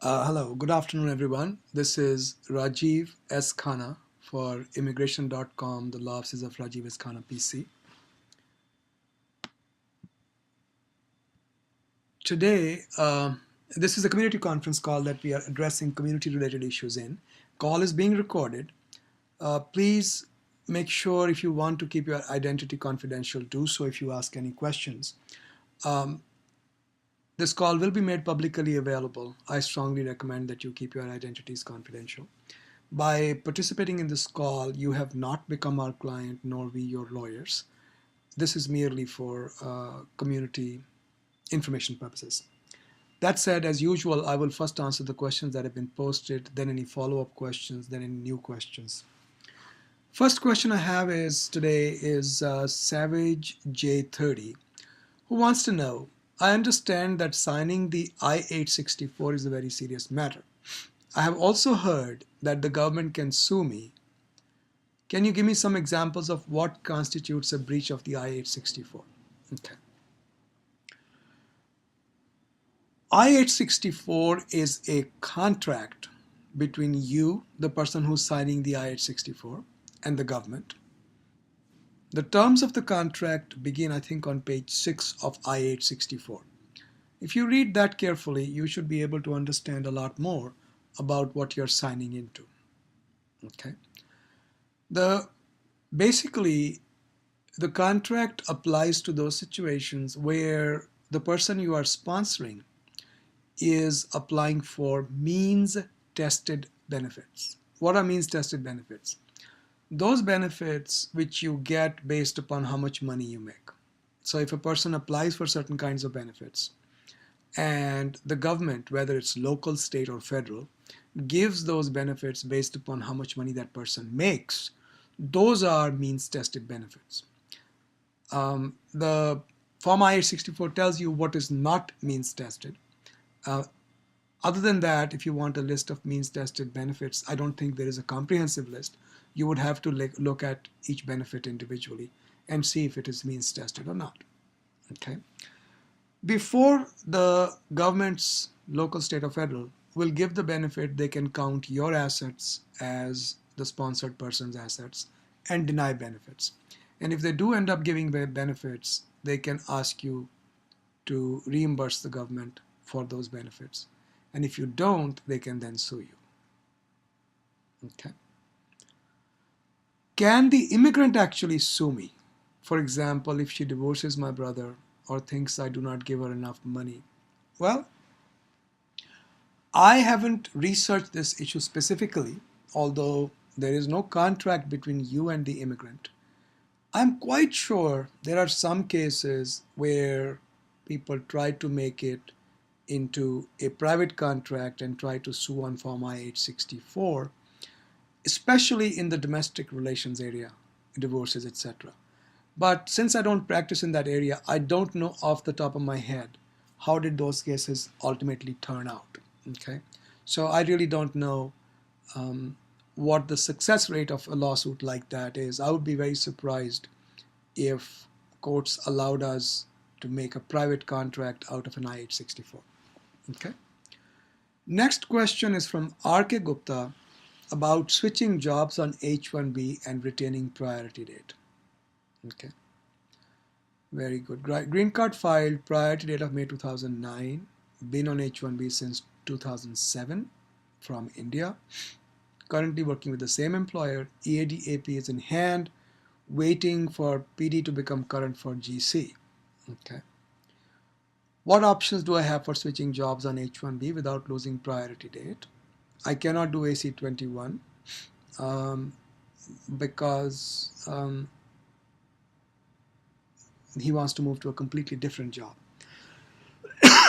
Hello, good afternoon, everyone. This is Rajiv S. Khanna for immigration.com, the law offices of Rajiv S. Khanna, PC. Today, this is a community conference call that we are addressing community-related issues in. Call is being recorded. Please make sure if you want to keep your identity confidential, do so if you ask any questions. Um, this call will be made publicly available. I strongly recommend that you keep your identities confidential. By participating in this call, you have not become our client, nor we your lawyers. This is merely for community information purposes. That said, as usual, I will first answer the questions that have been posted, then any follow-up questions, then any new questions. First question I have is today is Savage J30, who wants to know, I understand that signing the I-864 is a very serious matter. I have also heard that the government can sue me. Can you give me some examples of what constitutes a breach of the I-864? Okay. I-864 is a contract between you, the person who's signing the I-864, and the government. The terms of the contract begin, I think, on page 6 of I-864. If you read that carefully, you should be able to understand a lot more about what you're signing into. Okay. Basically, the contract applies to those situations where the person you are sponsoring is applying for means-tested benefits. What are means-tested benefits? Those benefits which you get based upon how much money you make. So if a person applies for certain kinds of benefits and the government, whether it's local, state, or federal, gives those benefits based upon how much money that person makes, those are means-tested benefits. The Form I-864 tells you what is not means-tested. Other than that, if you want a list of means-tested benefits, I don't think there is a comprehensive list. You would have to look at each benefit individually and see if it is means-tested or not. Okay. Before the government's local, state, or federal will give the benefit, they can count your assets as the sponsored person's assets and deny benefits. And if they do end up giving benefits, they can ask you to reimburse the government for those benefits. And if you don't, they can then sue you. Okay. Can the immigrant actually sue me? For example, if she divorces my brother or thinks I do not give her enough money. Well, I haven't researched this issue specifically, although there is no contract between you and the immigrant. I'm quite sure there are some cases where people try to make it into a private contract and try to sue on Form I-864, especially in the domestic relations area, divorces, etc. But since I don't practice in that area, I don't know off the top of my head how did those cases ultimately turn out. Okay, so I really don't know what the success rate of a lawsuit like that is. I would be very surprised if courts allowed us to make a private contract out of an I-864. Okay. Next question is from R.K. Gupta about switching jobs on H-1B and retaining priority date. Okay. Very good. Green card filed, priority date of May 2009. Been on H-1B since 2007 from India. Currently working with the same employer. EAD AP is in hand. Waiting for PD to become current for GC. Okay. What options do I have for switching jobs on H-1B without losing priority date? I cannot do AC-21 because he wants to move to a completely different job.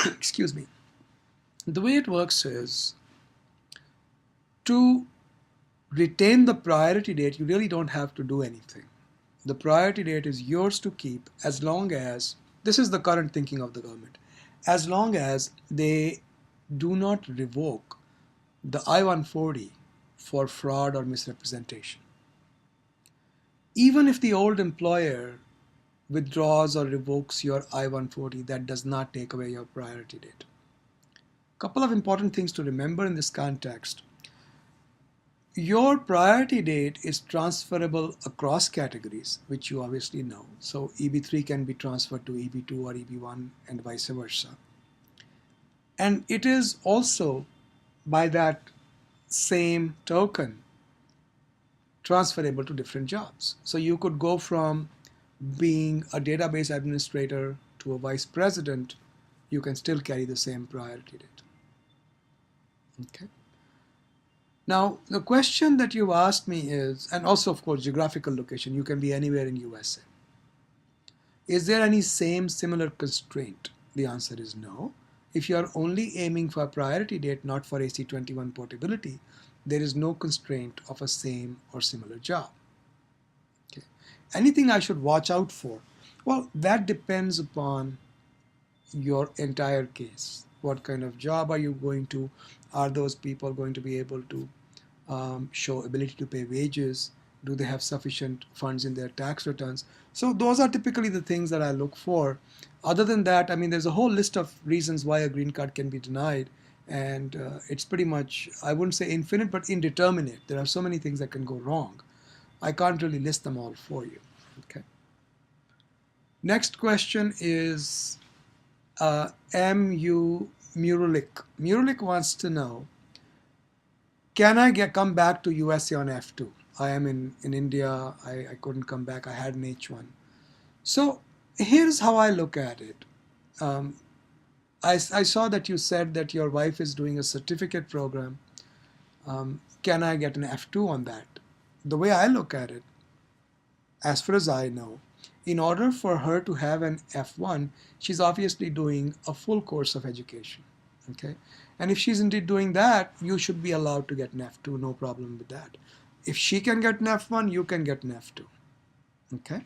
Excuse me. The way it works is to retain the priority date, you really don't have to do anything. The priority date is yours to keep as long as, this is the current thinking of the government, as long as they do not revoke the I-140 for fraud or misrepresentation. Even if the old employer withdraws or revokes your I-140, that does not take away your priority date. Couple of important things to remember in this context. Your priority date is transferable across categories, which you obviously know. So EB3 can be transferred to EB2 or EB1 and vice versa. And it is also, by that same token, transferable to different jobs. So you could go from being a database administrator to a vice president. You can still carry the same priority date. Okay. Now, the question that you've asked me is, and also of course geographical location, you can be anywhere in USA. Is there any similar constraint? The answer is no. If you are only aiming for a priority date, not for AC-21 portability, there is no constraint of a same or similar job. Okay. Anything I should watch out for? Well, that depends upon your entire case. What kind of job are you going to? Are those people going to be able to show ability to pay wages? Do they have sufficient funds in their tax returns? So those are typically the things that I look for. Other than that, I mean, there's a whole list of reasons why a green card can be denied. And it's pretty much, I wouldn't say infinite, but indeterminate. There are so many things that can go wrong. I can't really list them all for you. Okay. Next question is MU Murulik. Murulik wants to know, can I come back to USA on F2? I am in India. I couldn't come back. I had an H1. So here's how I look at it. I saw that you said that your wife is doing a certificate program. Can I get an F2 on that? The way I look at it, as far as I know, in order for her to have an F1, she's obviously doing a full course of education. Okay? And if she's indeed doing that, you should be allowed to get an F2, no problem with that. If she can get an F1, you can get an F2. Okay?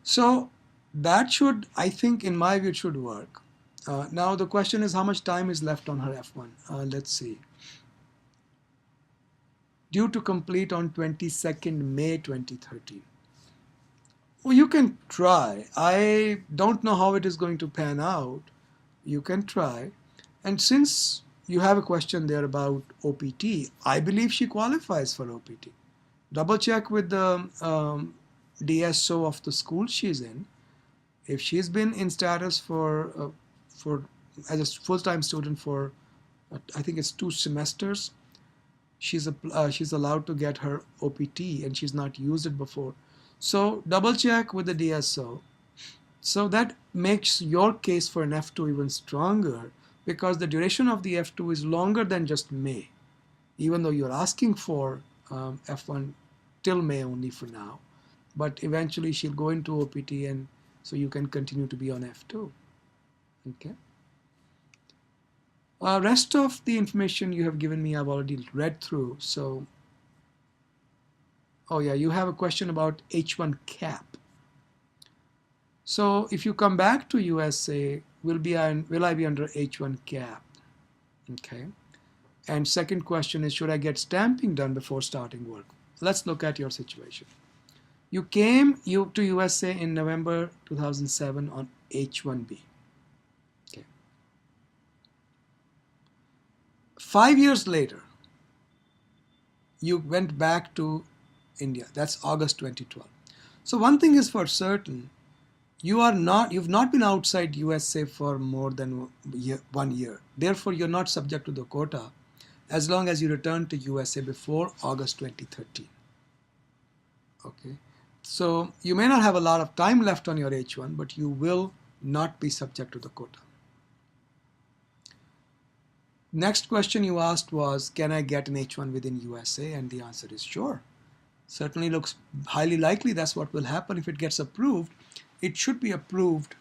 So that should, I think, in my view, it should work. Now the question is, how much time is left on her F1? Let's see. Due to complete on 22nd May 2013. Well, you can try. I don't know how it is going to pan out. You can try. And since you have a question there about OPT, I believe she qualifies for OPT. Double check with the DSO of the school she's in. If she's been in status for as a full-time student for, I think it's 2 semesters, she's allowed to get her OPT, and she's not used it before. So double check with the DSO. So that makes your case for an F2 even stronger, because the duration of the F2 is longer than just May, even though you're asking for F1 till May only for now. But eventually she'll go into OPT, and so you can continue to be on F2. Okay. Rest of the information you have given me, I've already read through. So, oh yeah, you have a question about H1 cap. So if you come back to USA, will I be under H1 cap? Okay. And second question is, should I get stamping done before starting work? Let's look at your situation. You came to USA in November 2007 on H1B. Okay. 5 years later, you went back to India. That's August 2012. So one thing is for certain, you've not been outside USA for more than 1 year. Therefore, you're not subject to the quota as long as you return to USA before August 2013. Okay. So you may not have a lot of time left on your H1, but you will not be subject to the quota. Next question you asked was, can I get an H1 within USA? And the answer is sure. Certainly looks highly likely that's what will happen if it gets approved. It should be approved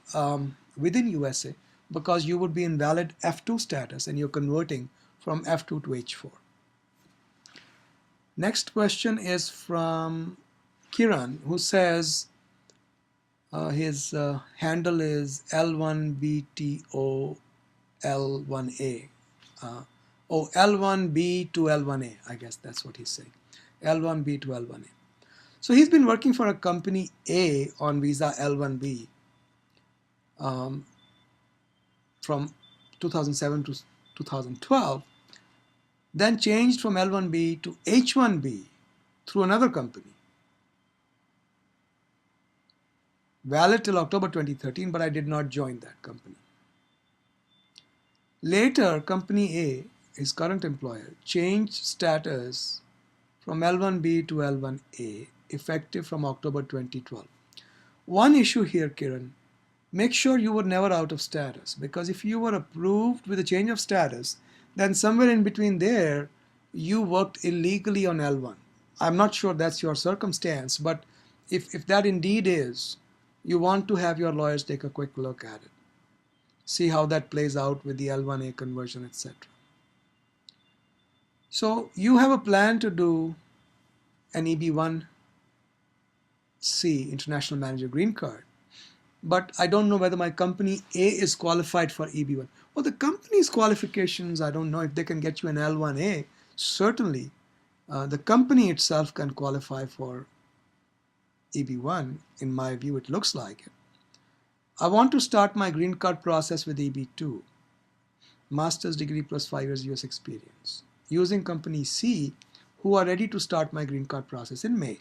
within USA, because you would be in valid F2 status and you're converting from F2 to H4. Next question is from Kiran, who says his handle is L1BTOL1A. L1B to L1A, I guess that's what he's saying. L1B to L1A. So he's been working for a company A on visa L1B from 2007 to 2012, then changed from L1B to H1B through another company. Valid till October 2013, but I did not join that company. Later, Company A, his current employer, changed status from L1B to L1A, effective from October 2012. One issue here, Kiran, make sure you were never out of status, because if you were approved with a change of status, then somewhere in between there, you worked illegally on L1. I'm not sure that's your circumstance, but if that indeed is, you want to have your lawyers take a quick look at it. See how that plays out with the L1A conversion, etc. So you have a plan to do an EB1C, International Manager Green Card, but I don't know whether my company A is qualified for EB1. Well, the company's qualifications, I don't know if they can get you an L1A. Certainly, the company itself can qualify for EB1. In my view, it looks like it. I want to start my green card process with EB2, master's degree plus 5 years US experience, using company C, who are ready to start my green card process in May.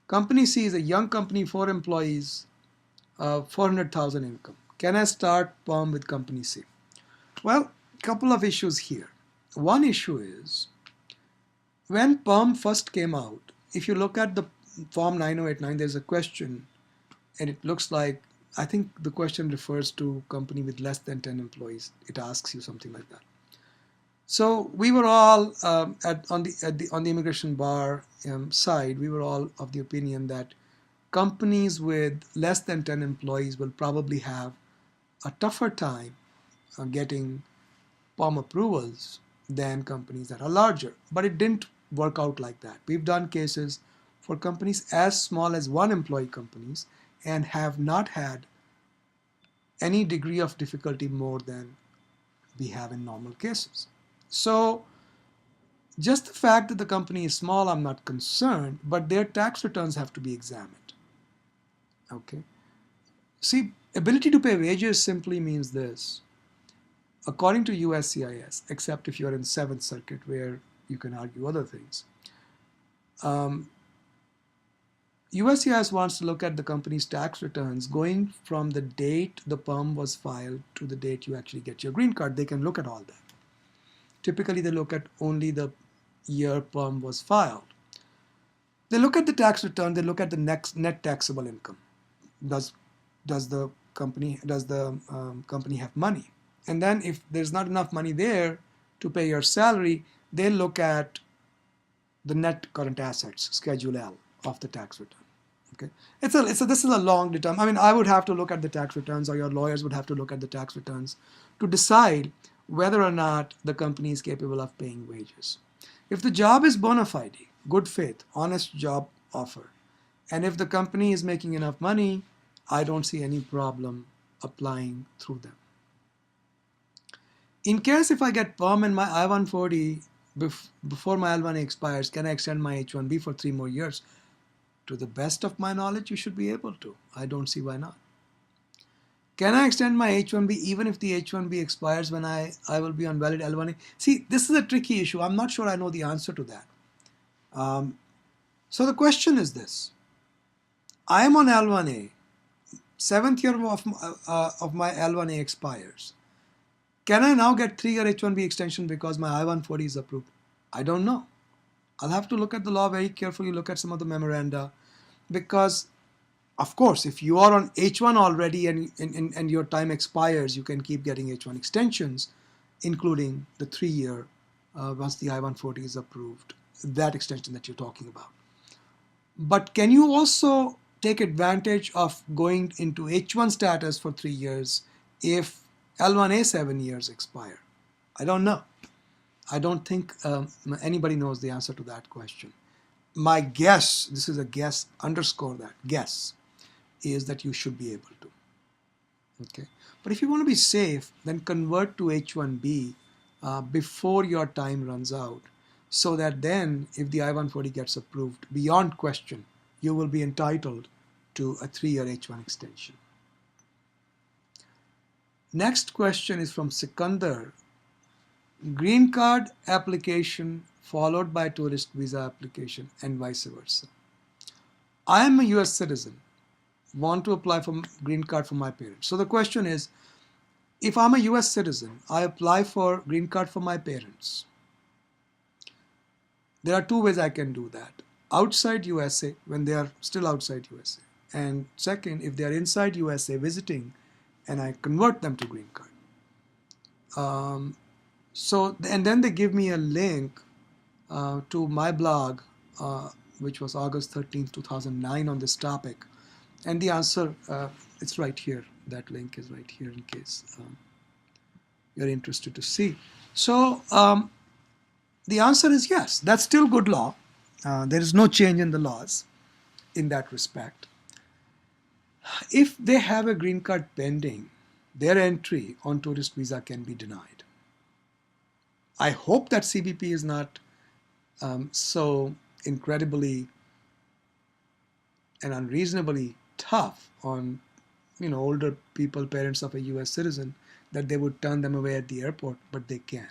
Company C is a young company, 4 employees, 400,000 income. Can I start PERM with company C? Well, a couple of issues here. One issue is, when PERM first came out, if you look at the form 9089, there's a question, and it looks like, I think the question refers to company with less than 10 employees. It asks you something like that. So we were all on the immigration bar side, we were all of the opinion that companies with less than 10 employees will probably have a tougher time getting PERM approvals than companies that are larger. But it didn't work out like that. We've done cases for companies as small as 1 employee companies and have not had any degree of difficulty more than we have in normal cases. So just the fact that the company is small, I'm not concerned, but their tax returns have to be examined. Okay. See, ability to pay wages simply means this. According to USCIS, except if you're in 7th Circuit where you can argue other things, USCIS wants to look at the company's tax returns going from the date the PERM was filed to the date you actually get your green card. They can look at all that. Typically, they look at only the year PERM was filed. They look at the tax return. They look at the net taxable income. Does the company have money? And then if there's not enough money there to pay your salary, they look at the net current assets, Schedule L of the tax return. Okay, this is a long term. I mean, I would have to look at the tax returns, or your lawyers would have to look at the tax returns to decide whether or not the company is capable of paying wages. If the job is bona fide, good faith, honest job offer, and if the company is making enough money, I don't see any problem applying through them. In case if I get PERM and my I-140 before my L1A expires, can I extend my H1B for 3 more years? To the best of my knowledge, you should be able to. I don't see why not. Can I extend my H1B even if the H1B expires when I will be on valid L1A? See, this is a tricky issue. I'm not sure I know the answer to that. So the question is this. I am on L1A. 7th year of my L1A expires. Can I now get 3-year H1B extension because my I-140 is approved? I don't know. I'll have to look at the law very carefully, look at some of the memoranda, because, of course, if you are on H1 already and your time expires, you can keep getting H1 extensions, including the 3-year once the I-140 is approved, that extension that you're talking about. But can you also take advantage of going into H1 status for 3 years if L1A 7 years expire? I don't know. I don't think anybody knows the answer to that question. My guess, this is a guess, underscore that, guess, is that you should be able to. Okay. But if you want to be safe, then convert to H1B before your time runs out, so that then if the I-140 gets approved, beyond question, you will be entitled to a 3-year H1 extension. Next question is from Sikandar. Green card application followed by tourist visa application and vice versa. I am a US citizen, want to apply for green card for my parents. So the question is, if I'm a US citizen, I apply for green card for my parents. There are two ways I can do that. Outside USA, when they are still outside USA. And second, if they are inside USA visiting, and I convert them to green card. And then they give me a link to my blog, which was August 13th, 2009 on this topic. And the answer, it's right here. That link is right here in case you're interested to see. So the answer is yes, that's still good law. There is no change in the laws in that respect. If they have a green card pending, their entry on tourist visa can be denied. I hope that CBP is not so incredibly and unreasonably tough on older people, parents of a US citizen, that they would turn them away at the airport, but they can.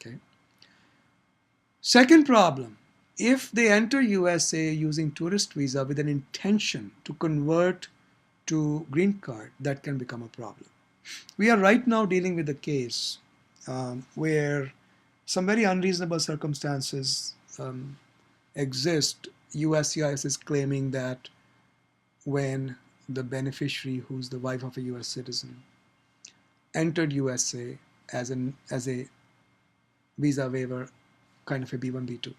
Okay. Second problem, if they enter USA using tourist visa with an intention to convert to green card, that can become a problem. We are right now dealing with a case where some very unreasonable circumstances exist. USCIS is claiming that when the beneficiary, who's the wife of a US citizen, entered USA as a visa waiver, kind of a B1, B2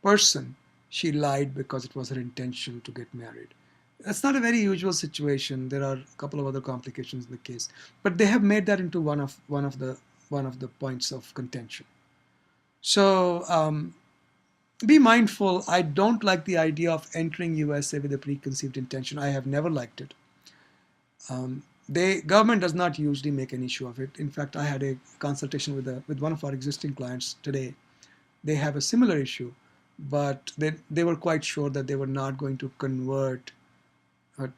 person, she lied because it was her intention to get married. That's not a very usual situation. There are a couple of other complications in the case, but they have made that into one of the points of contention. So be mindful. I don't like the idea of entering USA with a preconceived intention. I have never liked it. The government does not usually make an issue of it. In fact, I had a consultation with one of our existing clients today. They have a similar issue, but they were quite sure that they were not going to convert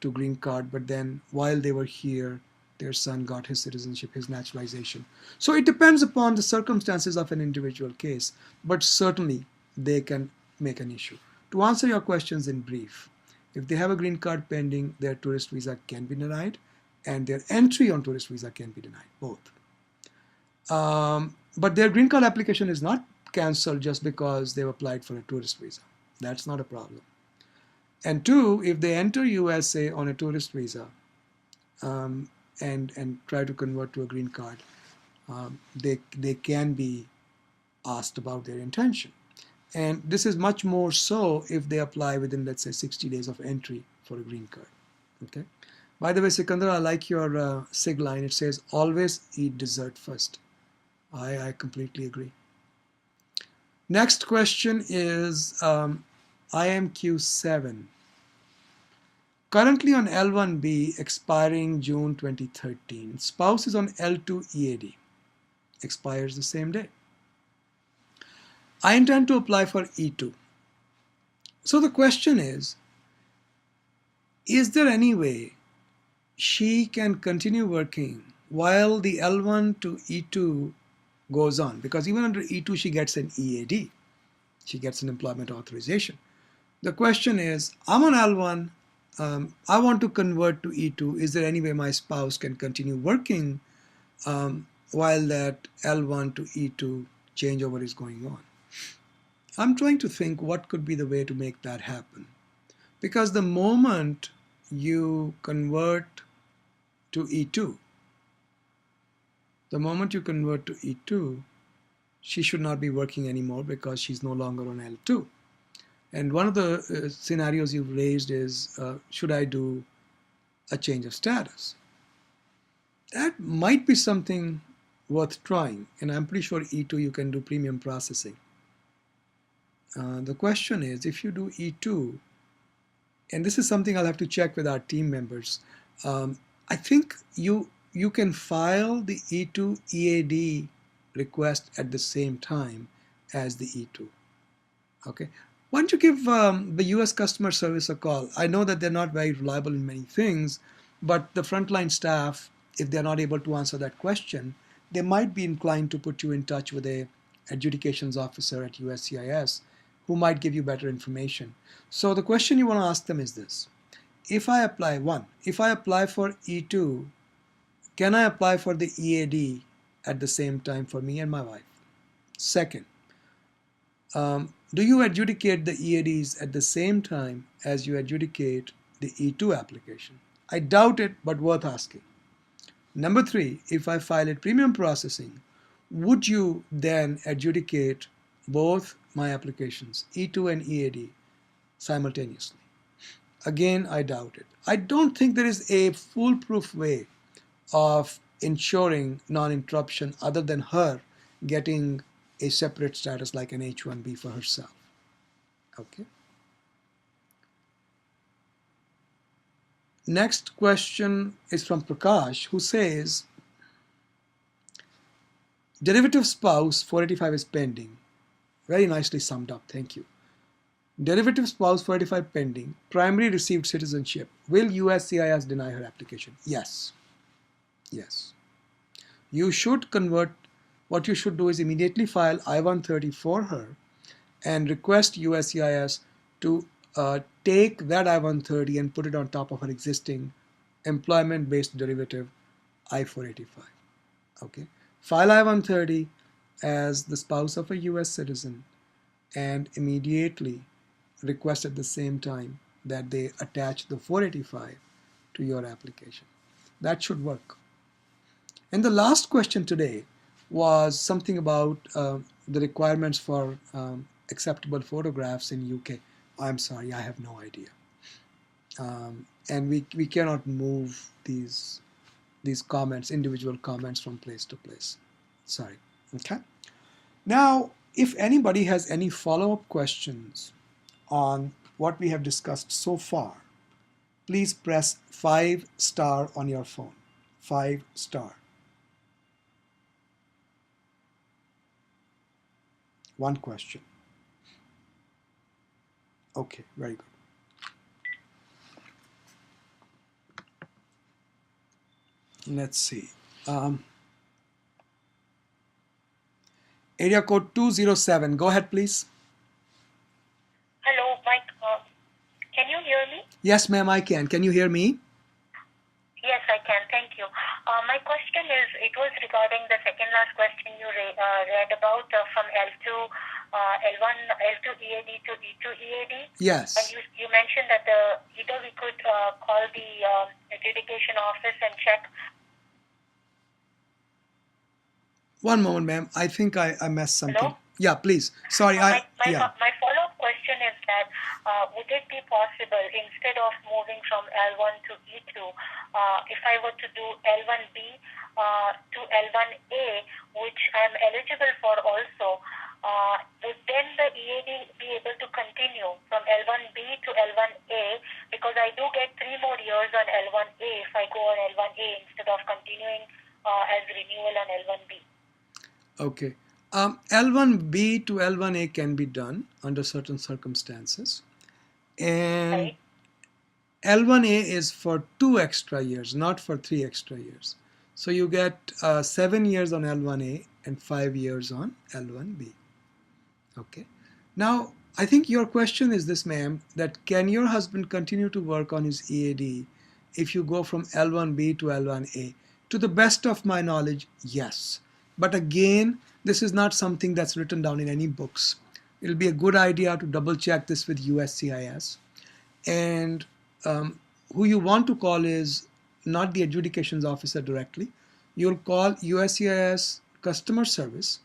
to green card. But then while they were here, their son got his citizenship, his naturalization. So it depends upon the circumstances of an individual case, but certainly they can make an issue. To answer your questions in brief, if they have a green card pending, their tourist visa can be denied, and their entry on tourist visa can be denied, both. But their green card application is not cancelled just because they've applied for a tourist visa. That's not a problem. And two, if they enter USA on a tourist visa and try to convert to a green card, they can be asked about their intention. And this is much more so if they apply within, let's say, 60 days of entry for a green card. Okay. By the way, Sikandar, I like your SIG line. It says, always eat dessert first. I completely agree. Next question is IMQ7. Currently on L1B, expiring June 2013. Spouse is on L2 EAD. Expires the same day. I intend to apply for E2. So the question is there any way she can continue working while the L1 to E2 goes on? Because even under E2, she gets an EAD. She gets an employment authorization. The question is, I'm on L1. I want to convert to E2. Is there any way my spouse can continue working while that L1 to E2 changeover is going on? I'm trying to think what could be the way to make that happen. Because the moment you convert to E2, she should not be working anymore because she's no longer on L2. And one of the scenarios you've raised is, should I do a change of status? That might be something worth trying. And I'm pretty sure E2 you can do premium processing. The question is, if you do E2, and this is something I'll have to check with our team members, I think you can file the E2 EAD request at the same time as the E2. Okay. Why don't you give the US customer service a call? I know that they're not very reliable in many things, but the frontline staff if they're not able to answer that question, they might be inclined to put you in touch with a adjudications officer at USCIS who might give you better information. So the question you want to ask them is this: if I apply, one, if I apply for E2, can I apply for the EAD at the same time for me and my wife? Second, do you adjudicate the EADs at the same time as you adjudicate the E2 application? I doubt it, but worth asking. Number three, if I file at premium processing, would you then adjudicate both my applications, E2 and EAD, simultaneously? Again, I doubt it. I don't think there is a foolproof way of ensuring non-interruption other than her getting a separate status like an H-1B for herself. Okay. Next question is from Prakash, who says, derivative spouse 485 is pending. Very nicely summed up, thank you. Derivative spouse 485 pending, primary received citizenship. Will USCIS deny her application? Yes. Yes. You should convert, what you should do is immediately file I-130 for her and request USCIS to take that I-130 and put it on top of her existing employment-based derivative I-485. Okay. File I-130 as the spouse of a US citizen and immediately request at the same time that they attach the 485 to your application. That should work. And the last question today was something about the requirements for acceptable photographs in UK. I'm sorry, I have no idea. And we cannot move these comments, individual comments from place to place. Sorry. Okay. Now, if anybody has any follow-up questions on what we have discussed so far, please press 5* on your phone. 5*. One question. Okay, very good. Let's see. Area code 207. Go ahead, please. Hello, Mike. Can you hear me? Yes, ma'am, I can. Can you hear me? Yes, I can. Thank you. My question is, it was regarding the second last question you read about from L2 EAD to E2 EAD. Yes. And you mentioned that either we could call the adjudication office and check. One moment, ma'am. I think I messed something. Hello? Yeah, please. Sorry, My follow-up question is that would it be possible, instead of moving from L1 to E2, if I were to do L1B to L1A, which I'm eligible for also, would then the EAD be able to continue from L1B to L1A, because I do get 3 more years on L1A if I go on L1A instead of continuing as renewal on L1B. Okay. L1B to L1A can be done under certain circumstances. And Right. L1A is for 2 extra years, not for 3 extra years. So you get 7 years on L1A and 5 years on L1B. Okay. Now, I think your question is this, ma'am, that can your husband continue to work on his EAD if you go from L1B to L1A? To the best of my knowledge, yes. But again, this is not something that's written down in any books. It'll be a good idea to double check this with USCIS. And who you want to call is not the adjudications officer directly. You'll call USCIS customer service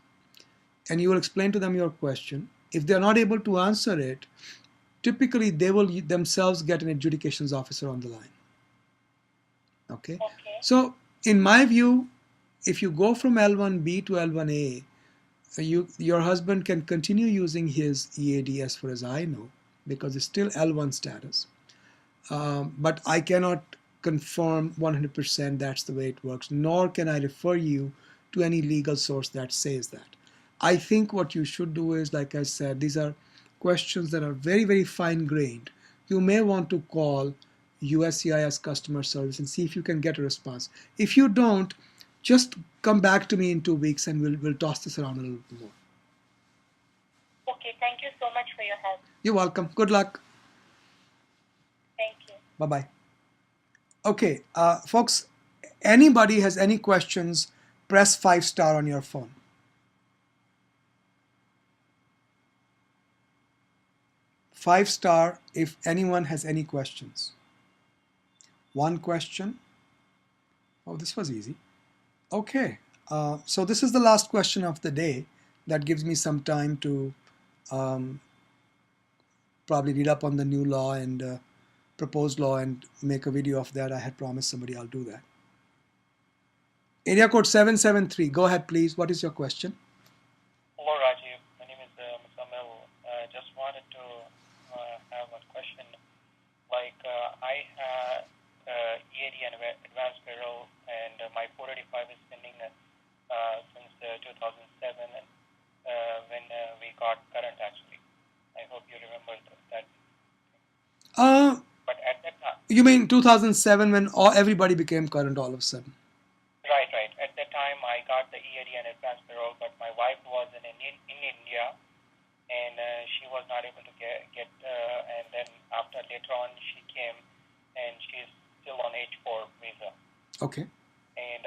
and you will explain to them your question. If they're not able to answer it, typically they will themselves get an adjudications officer on the line. Okay? So in my view, if you go from L1B to L1A, your husband can continue using his EAD as far as I know, because it's still L1 status. But I cannot confirm 100% that's the way it works, nor can I refer you to any legal source that says that. I think what you should do is, like I said, these are questions that are very, very fine-grained. You may want to call USCIS customer service and see if you can get a response. If you don't, just come back to me in 2 weeks and we'll toss this around a little bit more. Okay, thank you so much for your help. You're welcome. Good luck. Thank you. Bye-bye. Okay, folks, anybody has any questions, press 5 star on your phone. Five star if anyone has any questions. One question. Oh, this was easy. Okay, so this is the last question of the day. That gives me some time to probably read up on the new law and proposed law and make a video of that. I had promised somebody I'll do that. Area code 773. Go ahead, please. What is your question? Hello, Rajiv. My name is Musamil. Just wanted to have a question. I had EAD and advanced payroll, and my 485 is pending since 2007 when we got current, actually. I hope you remember that. But at that time, You mean 2007 when everybody became current all of a sudden? right. At that time, I got the EAD and advanced payroll, but my wife was in India, and she was not able to get and then later on she came, and she's still on H4 visa. Okay. And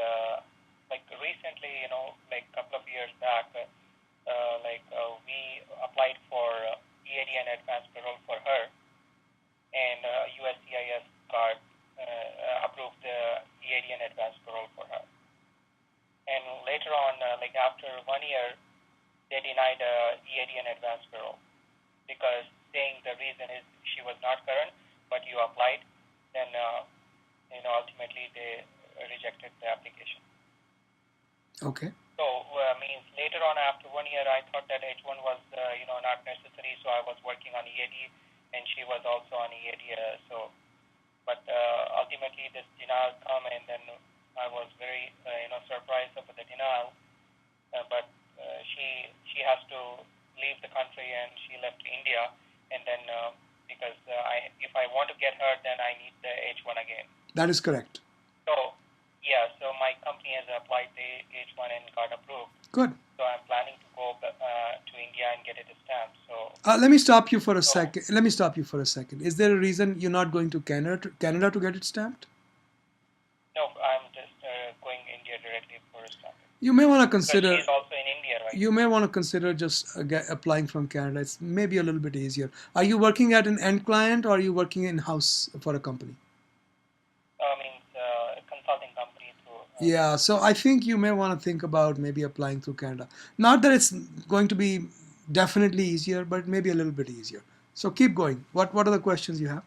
recently, a couple of years back, we applied for EAD and advanced payroll for her, and USCIS card approved the EAD and advanced parole for her. And later on, after 1 year, they denied EAD and advanced parole because saying the reason is she was not current, but you applied, then ultimately they rejected the application. Okay. So means later on after 1 year, I thought that H1 was not necessary, so I was working on EAD, and she was also on EAD. But ultimately this denial come, and then I was very surprised of the denial. But she has to leave the country, and she left India, and then because if I want to get her, then I need the H1 again. That is correct. So so my company has applied the H1 and got approved. Good. So I'm planning to go to India and get it stamped. So let me stop you for a second. Let me stop you for a second. Is there a reason you're not going to Canada to get it stamped? No, I'm just going India directly for stamping. You may want to consider. She's also in India, right? You may want to consider just applying from Canada. It's maybe a little bit easier. Are you working at an end client, or are you working in house for a company? Consulting company through. Yeah, so I think you may want to think about maybe applying through Canada. Not that it's going to be definitely easier, but maybe a little bit easier. So keep going. What are the questions you have?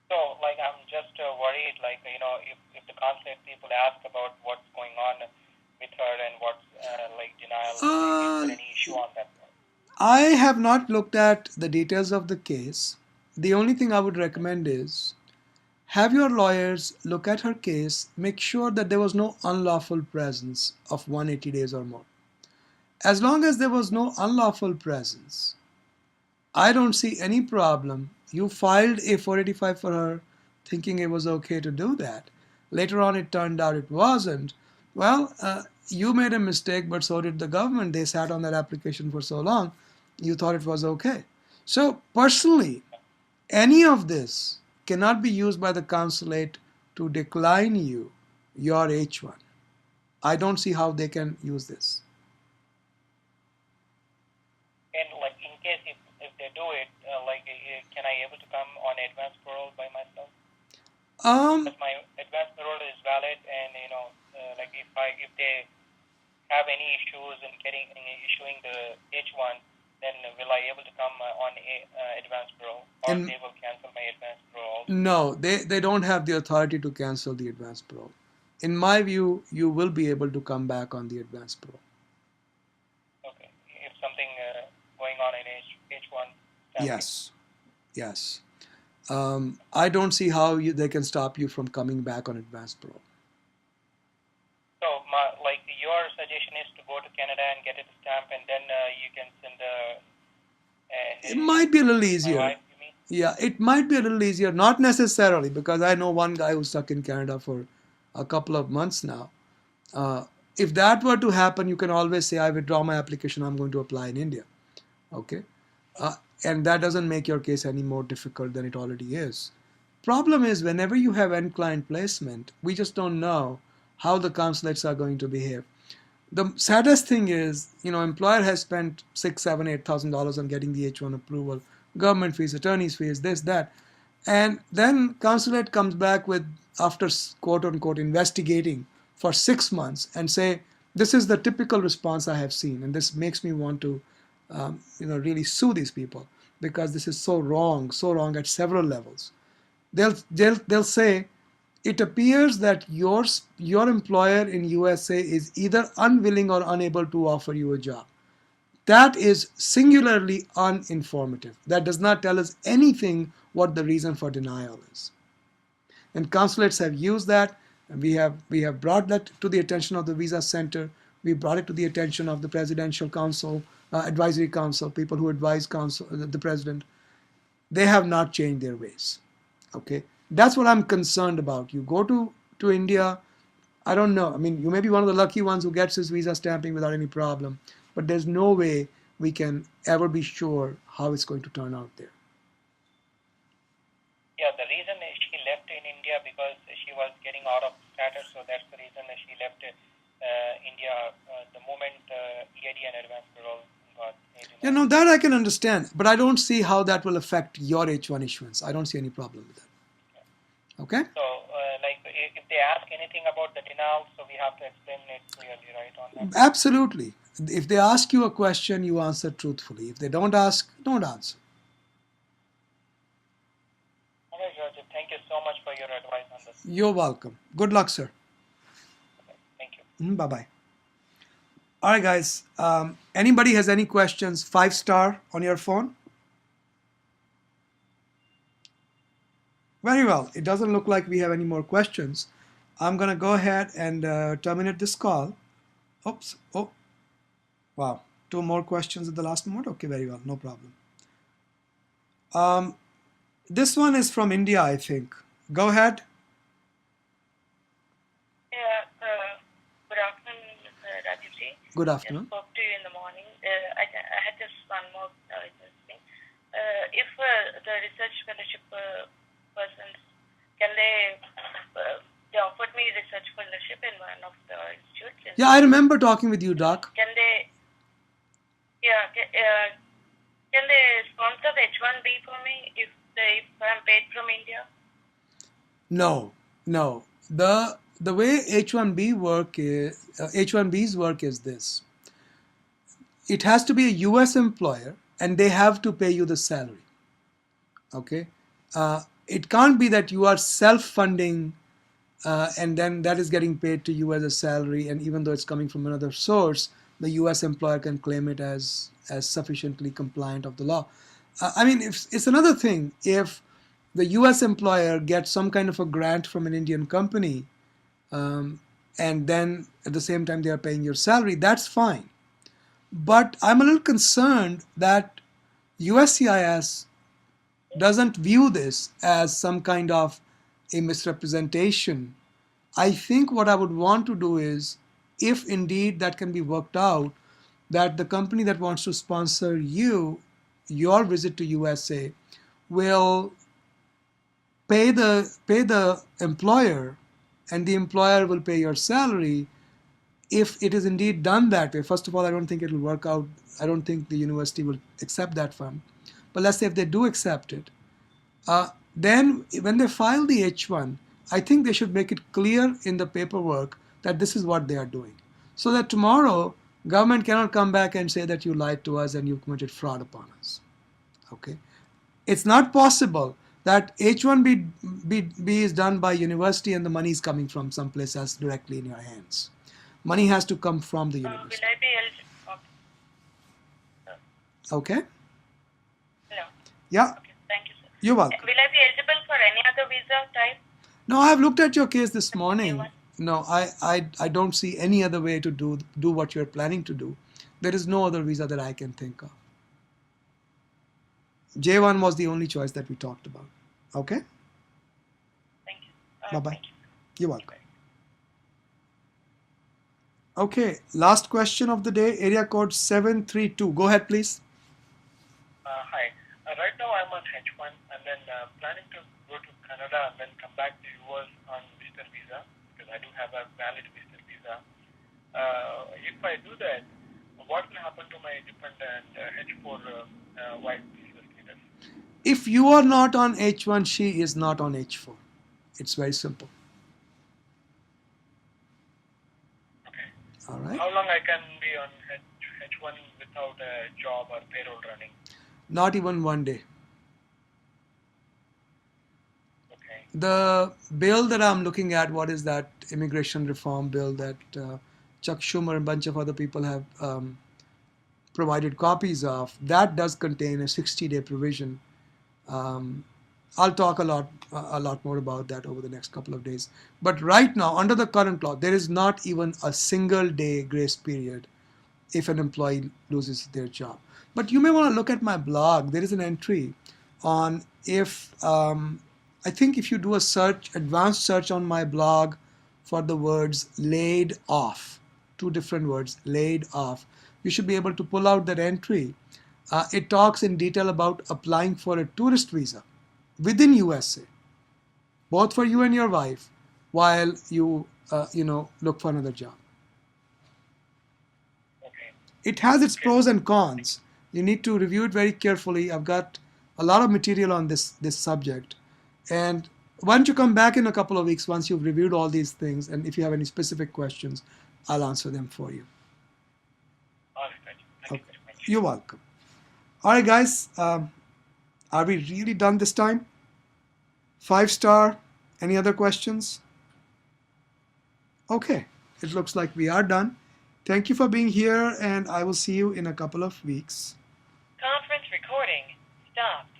So I'm just worried, if the consulate people ask about what's going on with her and what's denial, is there any issue on that one? I have not looked at the details of the case. The only thing I would recommend is have your lawyers look at her case, make sure that there was no unlawful presence of 180 days or more. As long as there was no unlawful presence, I don't see any problem. You filed a 485 for her thinking it was okay to do that. Later on it turned out it wasn't. Well, you made a mistake, but so did the government. They sat on that application for so long, you thought it was okay. So personally, any of this cannot be used by the consulate to decline you your H1. I don't see how they can use this. And in case if they do it, can I able to come on advance parole by myself? Because my advance parole is valid, and if they have any issues in issuing the H1, then will I able to come on advance parole, or they will cancel my advance parole also? No, they don't have the authority to cancel the advance parole. In my view, you will be able to come back on the advance parole. Okay, if something going on in H1. Yes. I don't see how they can stop you from coming back on advance parole. So, your suggestion is to go to Canada and get it stamped, and then you can send it might be a little easier. My wife, you mean? Yeah, it might be a little easier, not necessarily, because I know one guy who's stuck in Canada for a couple of months now. Uh, if that were to happen, you can always say, I withdraw my application, I'm going to apply in India. Okay? Uh, and that doesn't make your case any more difficult than it already is. Problem is, whenever you have end client placement, we just don't know how the consulates are going to behave. The saddest thing is, employer has spent six, seven, $8,000 on getting the H1 approval, government fees, attorney's fees, this, that, and then consulate comes back with, after quote unquote investigating for 6 months, and say this is the typical response I have seen, and this makes me want to, really sue these people because this is so wrong at several levels. They'll say it appears that your employer in USA is either unwilling or unable to offer you a job. That is singularly uninformative. That does not tell us anything what the reason for denial is. And consulates have used that, and we have brought that to the attention of the Visa Center. We brought it to the attention of the Presidential Council, Advisory Council, people who advise the president. They have not changed their ways. Okay, that's what I'm concerned about. You go to India, I don't know. I mean, you may be one of the lucky ones who gets his visa stamping without any problem, but there's no way we can ever be sure how it's going to turn out there. Yeah, the reason she left in India because she was getting out of status, so that's the reason she left India the moment EAD and advanced parole got Yeah, no, that I can understand, but I don't see how that will affect your H1 issuance. I don't see any problem with that. Okay? So, if they ask anything about the denial, so we have to explain it clearly, right? On that. Absolutely. If they ask you a question, you answer truthfully. If they don't ask, don't answer. All right, George. Thank you so much for your advice on this. You're welcome. Good luck, sir. Okay, thank you. Bye-bye. All right, guys. Anybody has any questions? 5-star on your phone? Very well. It doesn't look like we have any more questions. I'm going to go ahead and terminate this call. Oops. Oh, wow. 2 more questions at the last moment. Okay, very well. No problem. This one is from India, I think. Go ahead. Yeah, good afternoon, Rajivji. Good I afternoon. spoke to you in the morning. I had just one more thing. If the research fellowship persons, can they offered me research fellowship in one of the institutes. Yeah, I remember talking with you, Doc. Can they sponsor the H1B for me if I'm paid from India? No. The way H1Bs work is this. It has to be a US employer and they have to pay you the salary. Okay? It can't be that you are self-funding and then that is getting paid to you as a salary, and even though it's coming from another source, the US employer can claim it as sufficiently compliant of the law. I mean, it's another thing if the US employer gets some kind of a grant from an Indian company and then at the same time they are paying your salary, that's fine. But I'm a little concerned that USCIS doesn't view this as some kind of a misrepresentation. I think what I would want to do is, if indeed that can be worked out, that the company that wants to sponsor your visit to USA will pay the employer, and the employer will pay your salary. If it is indeed done that way, first of all, I don't think it will work out. I don't think the university will accept that fund. But let's say if they do accept it, then when they file the H1, I think they should make it clear in the paperwork that this is what they are doing, so that tomorrow government cannot come back and say that you lied to us and you committed fraud upon us. Okay, it's not possible that H1B is done by university and the money is coming from someplace else directly in your hands. Money has to come from the university. Will I be eligible? Okay. No. Yeah. Okay. Thank you, sir. You're welcome. Will I be eligible for any other visa type? No, I've looked at your case this morning. No, I don't see any other way to do what you're planning to do. There is no other visa that I can think of. J1 was the only choice that we talked about. Okay? Thank you. Bye-bye. Thank you. You're welcome. Okay, last question of the day, area code 732. Go ahead, please. Hi. Right now I'm on H1 and then planning to go to Canada and then come back to US on visitor visa because I do have a valid visitor visa. If I do that, what will happen to my dependent H4 wife visa status? If you are not on H1, she is not on H4. It's very simple. Okay. All right? How long I can be on H1 without a job or payroll running? Not even 1 day. Okay. The bill that I'm looking at, what is that immigration reform bill that Chuck Schumer and a bunch of other people have provided copies of, that does contain a 60-day provision. I'll talk a lot more about that over the next couple of days. But right now, under the current law, there is not even a single day grace period if an employee loses their job. But you may want to look at my blog. There is an entry on if I think if you do a search, advanced search on my blog for the words laid off, two different words, laid off, you should be able to pull out that entry. It talks in detail about applying for a tourist visa within USA, both for you and your wife, while you look for another job. Okay. It has its pros and cons. You need to review it very carefully. I've got a lot of material on this subject. And why don't you come back in a couple of weeks once you've reviewed all these things, and if you have any specific questions, I'll answer them for you. All right. Thank you very much. You're welcome. All right, guys. Are we really done this time? 5-star. Any other questions? Okay. It looks like we are done. Thank you for being here, and I will see you in a couple of weeks. Conference recording stopped.